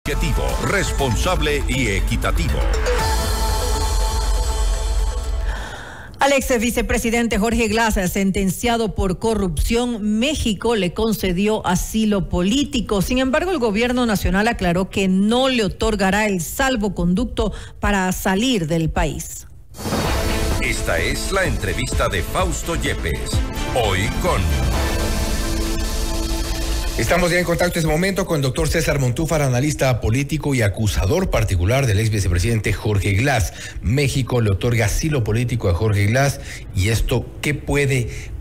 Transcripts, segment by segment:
objetivo, responsable y equitativo. Al ex vicepresidente Jorge Glass, sentenciado por corrupción, México le concedió asilo político. Sin embargo, el gobierno nacional aclaró que no le otorgará el salvoconducto para salir del país. Esta es la entrevista de Fausto Yepes. Hoy con... Estamos ya en contacto en este momento con el doctor César Montúfar, analista político y acusador particular del ex vicepresidente Jorge Glass. México le otorga asilo político a Jorge Glass, y esto,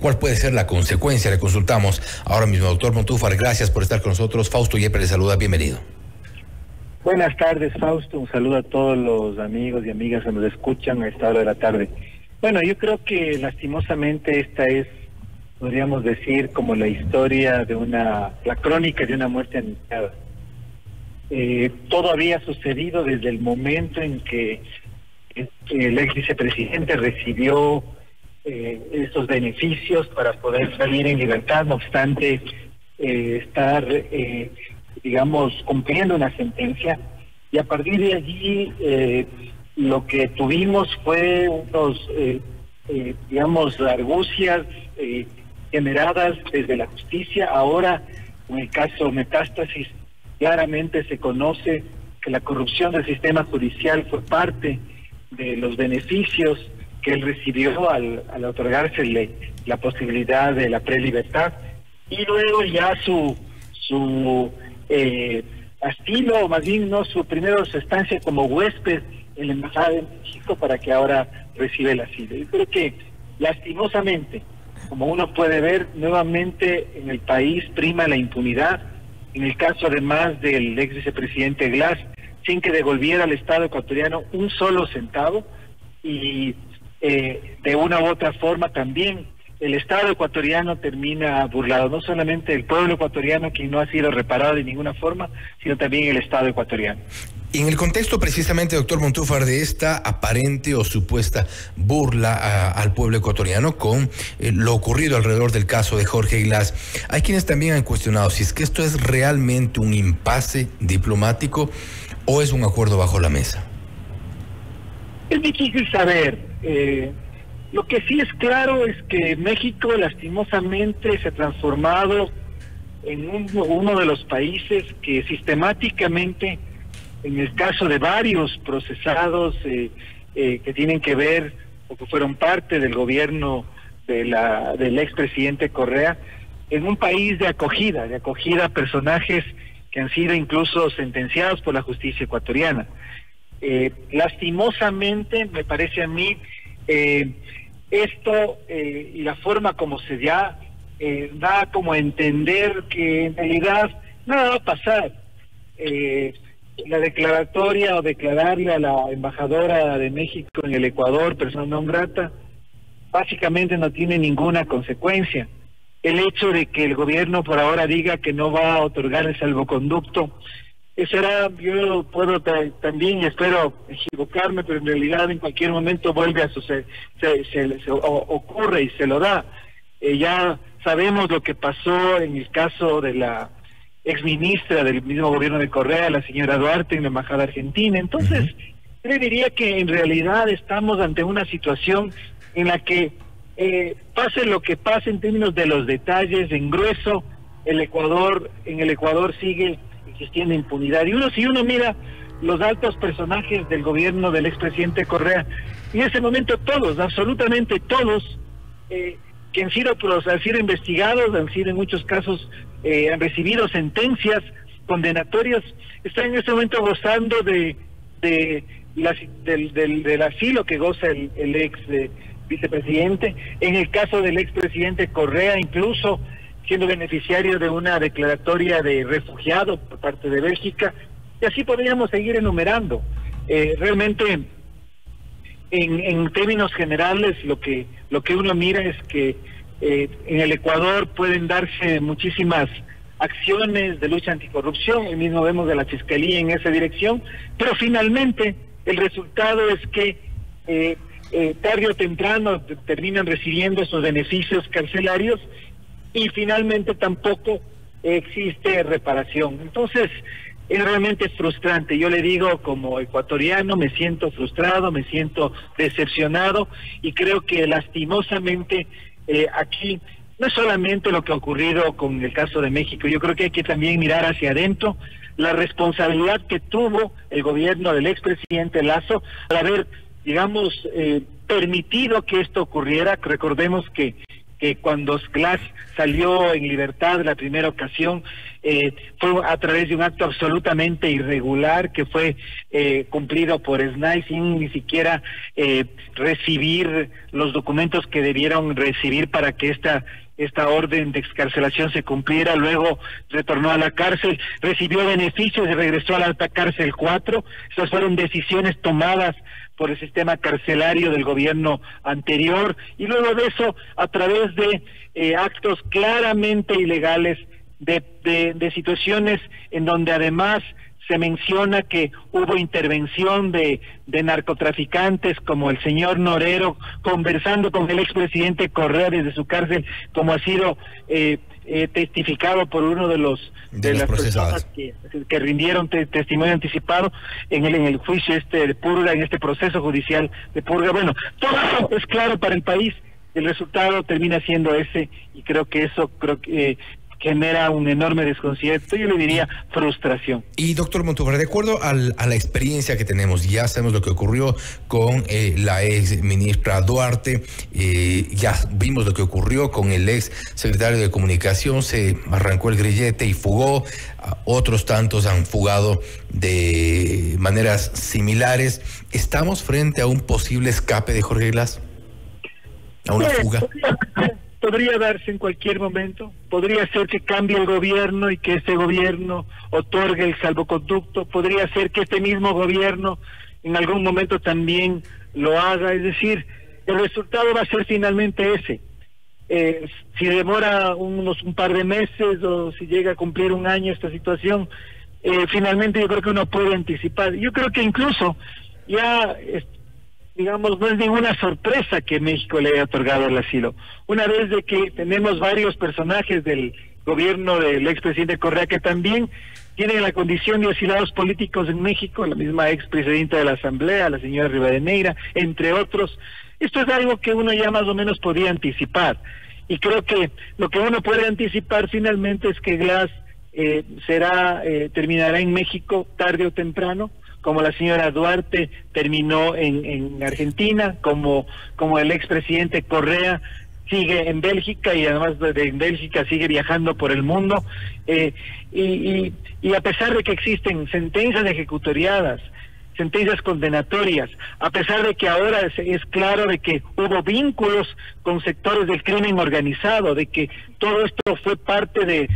¿cuál puede ser la consecuencia? Le consultamos ahora mismo. Doctor Montúfar, gracias por estar con nosotros. Fausto Yepes le saluda, bienvenido. Buenas tardes, Fausto. Un saludo a todos los amigos y amigas que nos escuchan a esta hora de la tarde. Bueno, yo creo que lastimosamente esta es, podríamos decir, como la historia de la crónica de una muerte anunciada. Todo había sucedido desde el momento en que el ex vicepresidente recibió esos beneficios para poder salir en libertad, no obstante estar, digamos, cumpliendo una sentencia. Y a partir de allí lo que tuvimos fue unos, digamos, argucias generadas desde la justicia. Ahora, en el caso Metástasis, claramente se conoce que la corrupción del sistema judicial fue parte de los beneficios que él recibió al otorgársele la posibilidad de la prelibertad, y luego ya su asilo, o más bien no, su estancia como huésped en la Embajada de México, para que ahora reciba el asilo. Yo creo que lastimosamente, como uno puede ver, nuevamente en el país prima la impunidad. En el caso además del ex vicepresidente Glass, sin que devolviera al Estado ecuatoriano un solo centavo, y de una u otra forma también el Estado ecuatoriano termina burlado, no solamente el pueblo ecuatoriano, que no ha sido reparado de ninguna forma, sino también el Estado ecuatoriano. En el contexto precisamente, doctor Montúfar, de esta aparente o supuesta burla al pueblo ecuatoriano con lo ocurrido alrededor del caso de Jorge Glass, hay quienes también han cuestionado si es que esto es realmente un impasse diplomático o es un acuerdo bajo la mesa. Es difícil saber. Lo que sí es claro es que México lastimosamente se ha transformado en uno de los países que sistemáticamente, en el caso de varios procesados que tienen que ver o que fueron parte del gobierno del expresidente Correa, en un país de acogida a personajes que han sido incluso sentenciados por la justicia ecuatoriana. Lastimosamente, me parece a mí, esto y la forma como se da como a entender que en realidad nada va a pasar. La declaratoria o declararle a la embajadora de México en el Ecuador persona non grata básicamente no tiene ninguna consecuencia. El hecho de que el gobierno por ahora diga que no va a otorgar el salvoconducto, será, yo puedo también, espero equivocarme, pero en realidad en cualquier momento vuelve a suceder, ocurre y se lo da. Ya sabemos lo que pasó en el caso de la exministra del mismo gobierno de Correa, la señora Duarte, en la embajada argentina. Entonces, yo diría que en realidad estamos ante una situación en la que pase lo que pase en términos de los detalles, en grueso, en el Ecuador sigue existiendo impunidad. Y si uno mira los altos personajes del gobierno del expresidente Correa, en ese momento todos, absolutamente todos, que han sido investigados, han sido en muchos casos, han recibido sentencias condenatorias, están en este momento gozando del asilo que goza el ex vicepresidente. En el caso del expresidente Correa, incluso siendo beneficiario de una declaratoria de refugiado por parte de Bélgica, y así podríamos seguir enumerando. Realmente, en términos generales, lo que uno mira es que en el Ecuador pueden darse muchísimas acciones de lucha anticorrupción, el mismo vemos de la Fiscalía en esa dirección, pero finalmente el resultado es que tarde o temprano terminan recibiendo esos beneficios carcelarios y finalmente tampoco existe reparación. Entonces, es realmente frustrante. Yo le digo, como ecuatoriano, me siento frustrado, me siento decepcionado, y creo que lastimosamente aquí no es solamente lo que ha ocurrido con el caso de México. Yo creo que hay que también mirar hacia adentro la responsabilidad que tuvo el gobierno del expresidente Lasso al haber, digamos, permitido que esto ocurriera. Recordemos que cuando Glass salió en libertad la primera ocasión, fue a través de un acto absolutamente irregular que fue cumplido por SNAI sin ni siquiera recibir los documentos que debieron recibir para que esta orden de excarcelación se cumpliera. Luego retornó a la cárcel, recibió beneficios y regresó a la alta cárcel 4. Esas fueron decisiones tomadas por el sistema carcelario del gobierno anterior, y luego de eso, a través de actos claramente ilegales, de situaciones en donde además se menciona que hubo intervención de narcotraficantes como el señor Norero, conversando con el expresidente Correa desde su cárcel, como ha sido testificado por uno de las personas que rindieron testimonio anticipado en el juicio de purga, en este proceso judicial de purga. Bueno, todo eso es claro para el país. El resultado termina siendo ese, y creo que genera un enorme desconcierto, yo le diría frustración. Y doctor Montúfar, de acuerdo a la experiencia que tenemos, ya sabemos lo que ocurrió con la ex ministra Duarte, ya vimos lo que ocurrió con el ex secretario de Comunicación, se arrancó el grillete y fugó, otros tantos han fugado de maneras similares. ¿Estamos frente a un posible escape de Jorge Glass? ¿A una fuga? Podría darse en cualquier momento, podría ser que cambie el gobierno y que este gobierno otorgue el salvoconducto, podría ser que este mismo gobierno en algún momento también lo haga, es decir, el resultado va a ser finalmente ese. Si demora un par de meses o si llega a cumplir un año esta situación, finalmente yo creo que uno puede anticipar. Yo creo que incluso ya digamos, no es ninguna sorpresa que México le haya otorgado el asilo. Una vez de que tenemos varios personajes del gobierno del expresidente Correa que también tienen la condición de asilados políticos en México, la misma expresidenta de la Asamblea, la señora Rivadeneira, entre otros. Esto es algo que uno ya más o menos podía anticipar. Y creo que lo que uno puede anticipar finalmente es que Glass terminará en México tarde o temprano, como la señora Duarte terminó en Argentina, como el expresidente Correa sigue en Bélgica, y además en Bélgica sigue viajando por el mundo, y a pesar de que existen sentencias ejecutoriadas, sentencias condenatorias, a pesar de que ahora es claro de que hubo vínculos con sectores del crimen organizado, de que todo esto fue parte de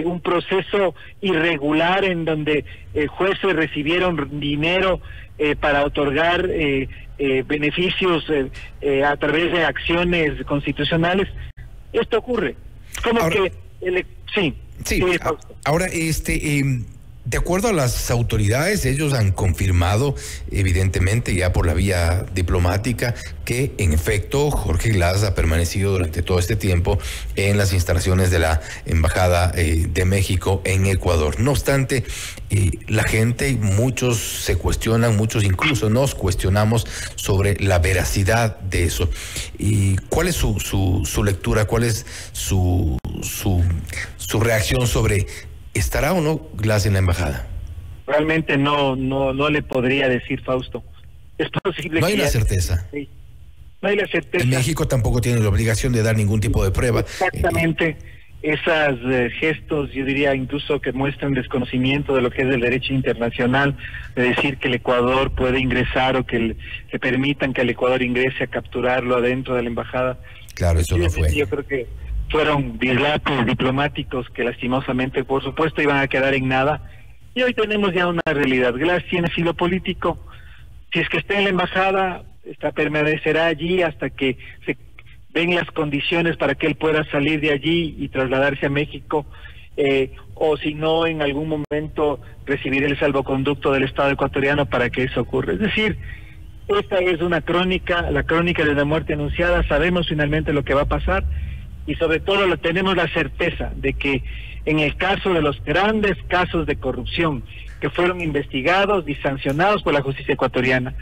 un proceso irregular en donde jueces recibieron dinero para otorgar beneficios a través de acciones constitucionales. Esto ocurre. Como ahora, ahora de acuerdo a las autoridades, ellos han confirmado, evidentemente ya por la vía diplomática, que en efecto Jorge Glass ha permanecido durante todo este tiempo en las instalaciones de la Embajada de México en Ecuador. No obstante, la gente, muchos se cuestionan, muchos incluso nos cuestionamos sobre la veracidad de eso. ¿Y cuál es su lectura? ¿Cuál es su reacción sobre ¿estará o no Glass en la embajada? Realmente no le podría decir, Fausto. Es posible. No hay la certeza. Sí. No hay la certeza. En México tampoco tiene la obligación de dar ningún tipo de prueba. Exactamente. Esos gestos, yo diría incluso que muestran desconocimiento de lo que es el derecho internacional, de decir que el Ecuador puede ingresar o que le permitan que el Ecuador ingrese a capturarlo adentro de la embajada. Claro, eso no fue. Yo creo que fueron dislatos diplomáticos que lastimosamente, por supuesto, iban a quedar en nada. Y hoy tenemos ya una realidad. Glass tiene asilo político. Si es que está en la embajada, permanecerá allí hasta que se den las condiciones para que él pueda salir de allí y trasladarse a México, o si no, en algún momento recibir el salvoconducto del Estado ecuatoriano para que eso ocurra. Es decir, esta es una crónica, la crónica de una muerte anunciada. Sabemos finalmente lo que va a pasar, y sobre todo tenemos la certeza de que en el caso de los grandes casos de corrupción que fueron investigados y sancionados por la justicia ecuatoriana,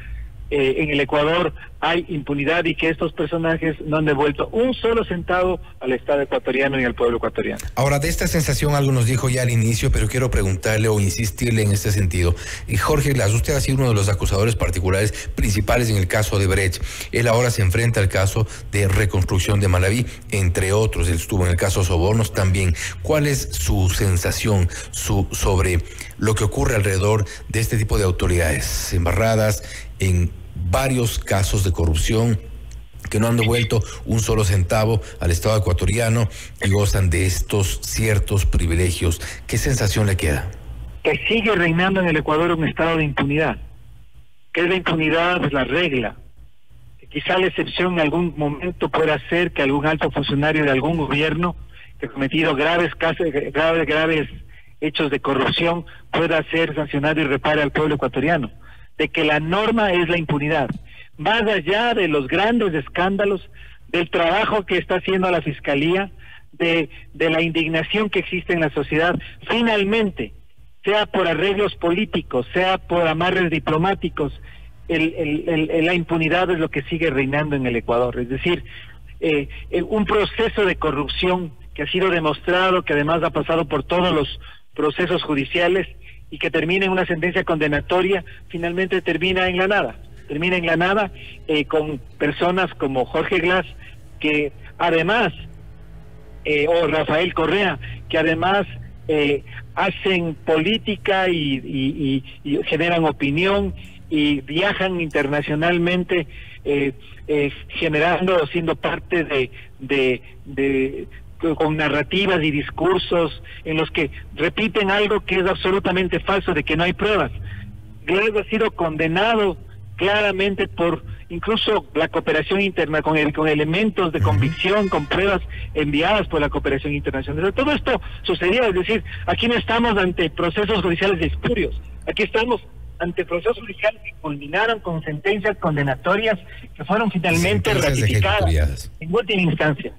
en el Ecuador hay impunidad y que estos personajes no han devuelto un solo centavo al Estado ecuatoriano y al pueblo ecuatoriano. Ahora, de esta sensación algo nos dijo ya al inicio, pero quiero preguntarle o insistirle en este sentido. Jorge Glass, usted ha sido uno de los acusadores particulares principales en el caso de Brecht. Él ahora se enfrenta al caso de reconstrucción de Malaví, entre otros. Él estuvo en el caso Sobornos también. ¿Cuál es su sensación sobre lo que ocurre alrededor de este tipo de autoridades embarradas en varios casos de corrupción que no han devuelto un solo centavo al Estado ecuatoriano y gozan de estos ciertos privilegios? ¿Qué sensación le queda? Que sigue reinando en el Ecuador un estado de impunidad, que es la impunidad la regla. Quizá la excepción en algún momento pueda ser que algún alto funcionario de algún gobierno que ha cometido graves hechos de corrupción pueda ser sancionado y repare al pueblo ecuatoriano. De que la norma es la impunidad, más allá de los grandes escándalos, del trabajo que está haciendo la Fiscalía, de la indignación que existe en la sociedad, finalmente, sea por arreglos políticos, sea por amarres diplomáticos, la impunidad es lo que sigue reinando en el Ecuador. Es decir, un proceso de corrupción que ha sido demostrado, que además ha pasado por todos los procesos judiciales, y que termina en una sentencia condenatoria, finalmente termina en la nada, con personas como Jorge Glass, que además, o Rafael Correa, que además hacen política y generan opinión y viajan internacionalmente, siendo parte con narrativas y discursos en los que repiten algo que es absolutamente falso, de que no hay pruebas. Glass ha sido condenado claramente por incluso la cooperación interna, con elementos de convicción, con pruebas enviadas por la cooperación internacional. Todo esto sucedía, es decir, aquí no estamos ante procesos judiciales espurios, aquí estamos ante procesos judiciales que culminaron con sentencias condenatorias que fueron finalmente ratificadas en última instancia.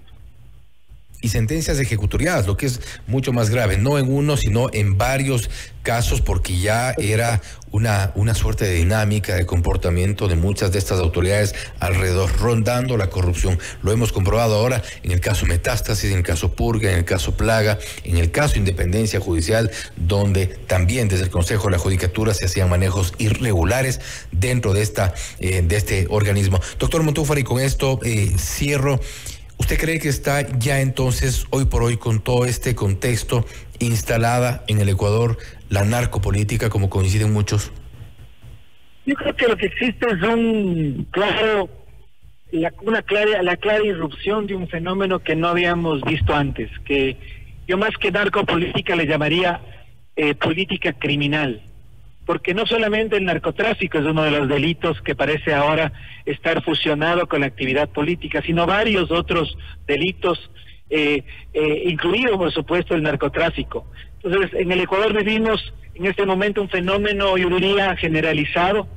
Y sentencias ejecutoriadas, lo que es mucho más grave, no en uno, sino en varios casos, porque ya era una suerte de dinámica de comportamiento de muchas de estas autoridades alrededor, rondando la corrupción. Lo hemos comprobado ahora en el caso Metástasis, en el caso Purga, en el caso Plaga, en el caso Independencia Judicial, donde también desde el Consejo de la Judicatura se hacían manejos irregulares dentro de este organismo. Doctor Montúfar, y con esto cierro. ¿Usted cree que está ya entonces, hoy por hoy, con todo este contexto, instalada en el Ecuador la narcopolítica, como coinciden muchos? Yo creo que lo que existe es la clara irrupción de un fenómeno que no habíamos visto antes, que yo más que narcopolítica le llamaría política criminal. Porque no solamente el narcotráfico es uno de los delitos que parece ahora estar fusionado con la actividad política, sino varios otros delitos, incluido por supuesto el narcotráfico. Entonces, en el Ecuador vivimos en este momento un fenómeno, yo diría, generalizado,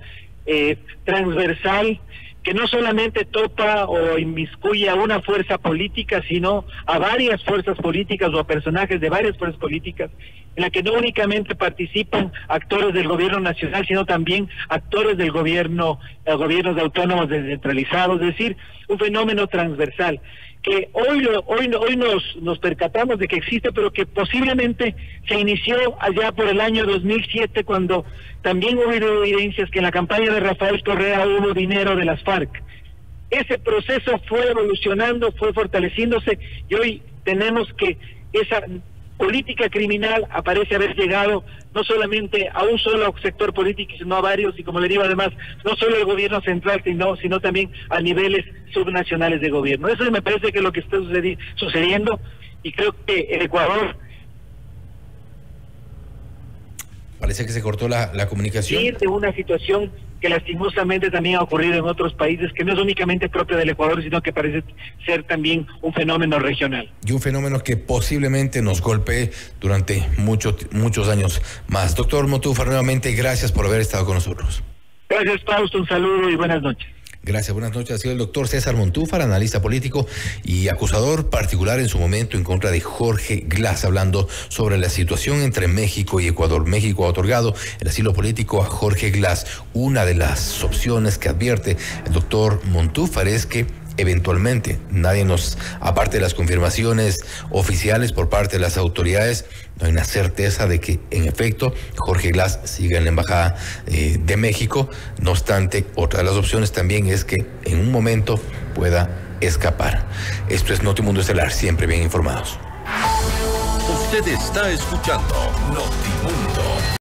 transversal, que no solamente topa o inmiscuye a una fuerza política, sino a varias fuerzas políticas o a personajes de varias fuerzas políticas, en la que no únicamente participan actores del gobierno nacional, sino también actores del gobiernos autónomos descentralizados, es decir, un fenómeno transversal que hoy nos percatamos de que existe, pero que posiblemente se inició allá por el año 2007, cuando también hubo evidencias que en la campaña de Rafael Correa hubo dinero de las FARC. Ese proceso fue evolucionando, fue fortaleciéndose, y hoy tenemos que esa política criminal aparece haber llegado no solamente a un solo sector político, sino a varios, y como le digo además, no solo el gobierno central, sino también a niveles subnacionales de gobierno. Eso me parece que es lo que está sucediendo, y creo que el Ecuador... Parece que se cortó la comunicación. Ir de una situación que lastimosamente también ha ocurrido en otros países, que no es únicamente propio del Ecuador, sino que parece ser también un fenómeno regional. Y un fenómeno que posiblemente nos golpee durante muchos años más. Doctor Montúfar, nuevamente gracias por haber estado con nosotros. Gracias, Fausto, un saludo y buenas noches. Gracias, buenas noches. Ha sido el doctor César Montúfar, analista político y acusador particular en su momento en contra de Jorge Glass, hablando sobre la situación entre México y Ecuador. México ha otorgado el asilo político a Jorge Glass. Una de las opciones que advierte el doctor Montúfar es que eventualmente, aparte de las confirmaciones oficiales por parte de las autoridades, no hay una certeza de que en efecto Jorge Glass siga en la embajada de México. No obstante, otra de las opciones también es que en un momento pueda escapar. Esto es Notimundo Estelar, siempre bien informados. Usted está escuchando Notimundo.